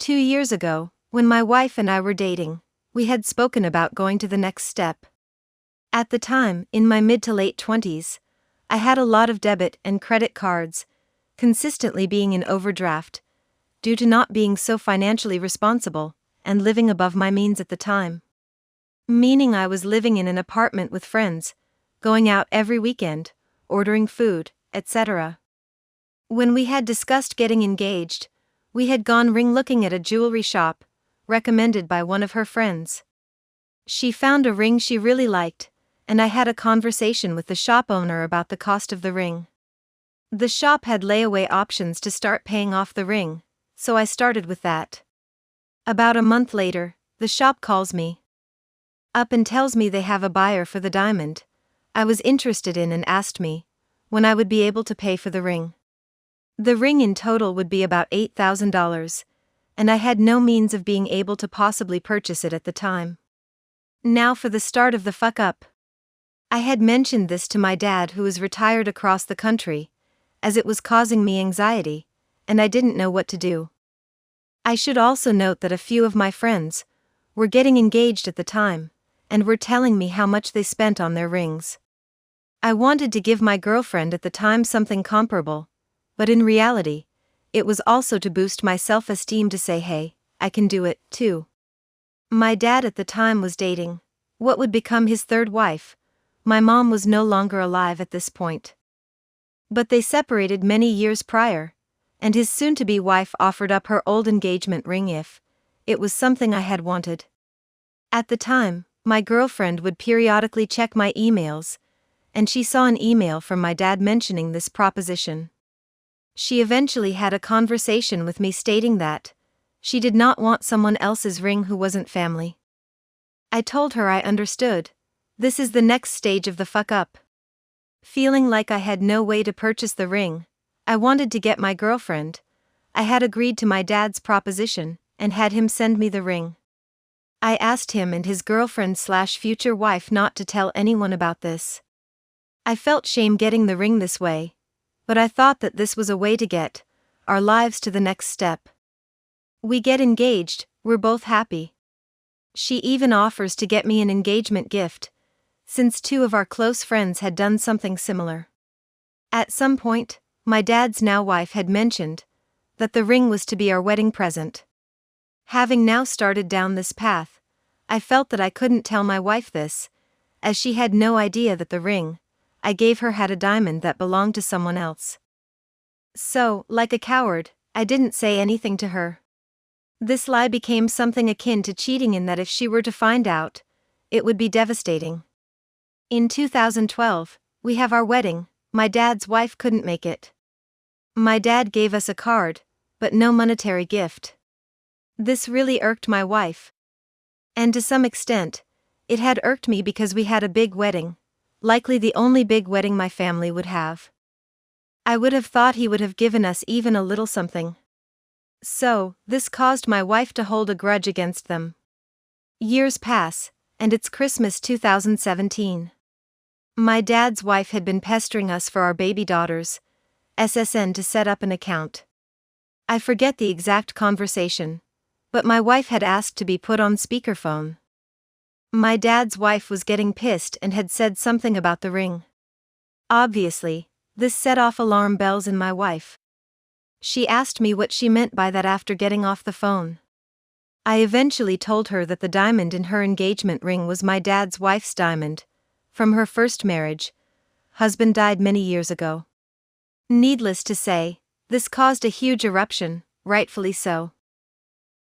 2 years ago, when my wife and I were dating, we had spoken about going to the next step. At the time, in my mid to late 20s, I had a lot of debit and credit cards, consistently being in overdraft, due to not being so financially responsible, and living above my means at the time. Meaning I was living in an apartment with friends, going out every weekend, ordering food, etc. When we had discussed getting engaged, we had gone ring looking at a jewelry shop, recommended by one of her friends. She found a ring she really liked, and I had a conversation with the shop owner about the cost of the ring. The shop had layaway options to start paying off the ring, so I started with that. About a month later, the shop calls me up and tells me they have a buyer for the diamond I was interested in and asked me when I would be able to pay for the ring. The ring in total would be about $8,000, and I had no means of being able to possibly purchase it at the time. Now for the start of the fuck up. I had mentioned this to my dad, who is retired across the country, as it was causing me anxiety, and I didn't know what to do. I should also note that a few of my friends were getting engaged at the time, and were telling me how much they spent on their rings. I wanted to give my girlfriend at the time something comparable, but in reality, it was also to boost my self-esteem, to say, hey, I can do it, too. My dad at the time was dating what would become his third wife. My mom was no longer alive at this point. But they separated many years prior, and his soon-to-be wife offered up her old engagement ring if it was something I had wanted. At the time, my girlfriend would periodically check my emails, and she saw an email from my dad mentioning this proposition. She eventually had a conversation with me stating that she did not want someone else's ring who wasn't family. I told her I understood. This is the next stage of the fuck up. Feeling like I had no way to purchase the ring I wanted to get my girlfriend, I had agreed to my dad's proposition and had him send me the ring. I asked him and his girlfriend/future wife not to tell anyone about this. I felt shame getting the ring this way, but I thought that this was a way to get our lives to the next step. We get engaged, we're both happy. She even offers to get me an engagement gift, since two of our close friends had done something similar. At some point, my dad's now wife had mentioned that the ring was to be our wedding present. Having now started down this path, I felt that I couldn't tell my wife this, as she had no idea that the ring I gave her had a diamond that belonged to someone else. So, like a coward, I didn't say anything to her. This lie became something akin to cheating in that if she were to find out, it would be devastating. In 2012, we have our wedding. My dad's wife couldn't make it. My dad gave us a card, but no monetary gift. This really irked my wife. And to some extent, it had irked me because we had a big wedding, likely the only big wedding my family would have. I would have thought he would have given us even a little something. So, this caused my wife to hold a grudge against them. Years pass, and it's Christmas 2017. My dad's wife had been pestering us for our baby daughter's SSN to set up an account. I forget the exact conversation, but my wife had asked to be put on speakerphone. My dad's wife was getting pissed and had said something about the ring. Obviously, this set off alarm bells in my wife. She asked me what she meant by that after getting off the phone. I eventually told her that the diamond in her engagement ring was my dad's wife's diamond, from her first marriage. Husband died many years ago. Needless to say, this caused a huge eruption, rightfully so.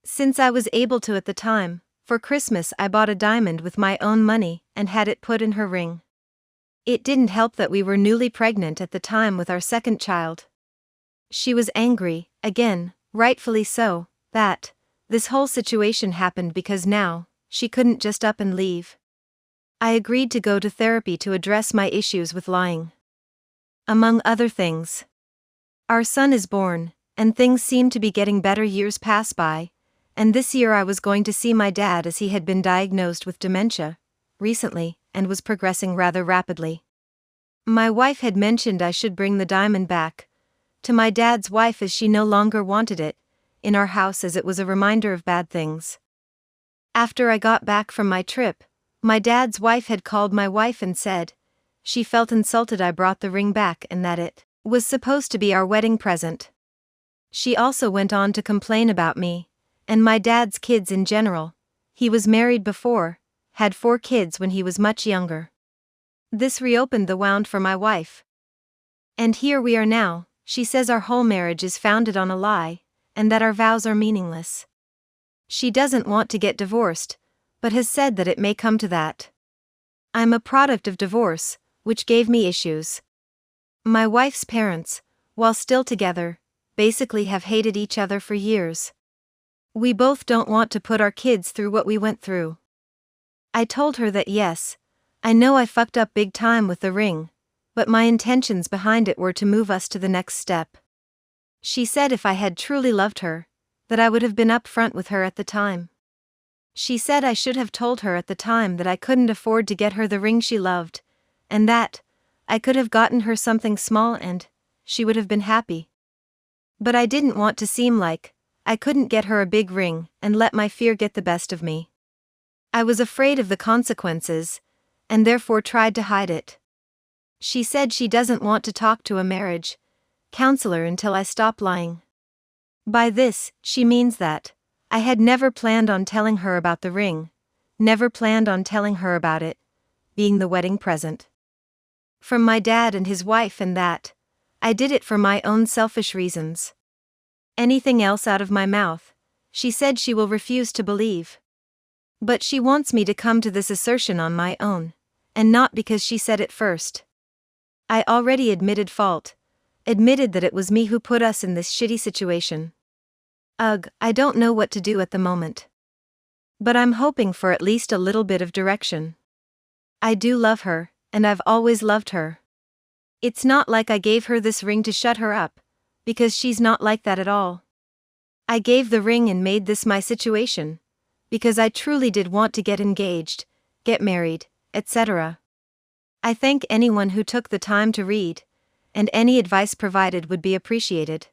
Since I was able to at the time, for Christmas I bought a diamond with my own money and had it put in her ring. It didn't help that we were newly pregnant at the time with our second child. She was angry, again, rightfully so, that this whole situation happened because now she couldn't just up and leave. I agreed to go to therapy to address my issues with lying. Among other things, our son is born, and things seem to be getting better. Years pass by, and this year I was going to see my dad as he had been diagnosed with dementia recently and was progressing rather rapidly. My wife had mentioned I should bring the diamond back to my dad's wife as she no longer wanted it in our house as it was a reminder of bad things. After I got back from my trip, my dad's wife had called my wife and said she felt insulted I brought the ring back and that it was supposed to be our wedding present. She also went on to complain about me, and my dad's kids in general. He was married before, had 4 kids when he was much younger. This reopened the wound for my wife. And here we are now. She says our whole marriage is founded on a lie, and that our vows are meaningless. She doesn't want to get divorced, but has said that it may come to that. I'm a product of divorce, which gave me issues. My wife's parents, while still together, basically have hated each other for years. We both don't want to put our kids through what we went through. I told her that yes, I know I fucked up big time with the ring, but my intentions behind it were to move us to the next step. She said if I had truly loved her, that I would have been upfront with her at the time. She said I should have told her at the time that I couldn't afford to get her the ring she loved, and that I could have gotten her something small and she would have been happy. But I didn't want to seem like I couldn't get her a big ring and let my fear get the best of me. I was afraid of the consequences, and therefore tried to hide it. She said she doesn't want to talk to a marriage counselor until I stop lying. By this, she means that I had never planned on telling her about the ring, never planned on telling her about it being the wedding present from my dad and his wife, and that I did it for my own selfish reasons. Anything else out of my mouth, she said she will refuse to believe. But she wants me to come to this assertion on my own, and not because she said it first. I already admitted fault, admitted that it was me who put us in this shitty situation. Ugh, I don't know what to do at the moment. But I'm hoping for at least a little bit of direction. I do love her, and I've always loved her. It's not like I gave her this ring to shut her up, because she's not like that at all. I gave the ring and made this my situation, because I truly did want to get engaged, get married, etc. I thank anyone who took the time to read, and any advice provided would be appreciated.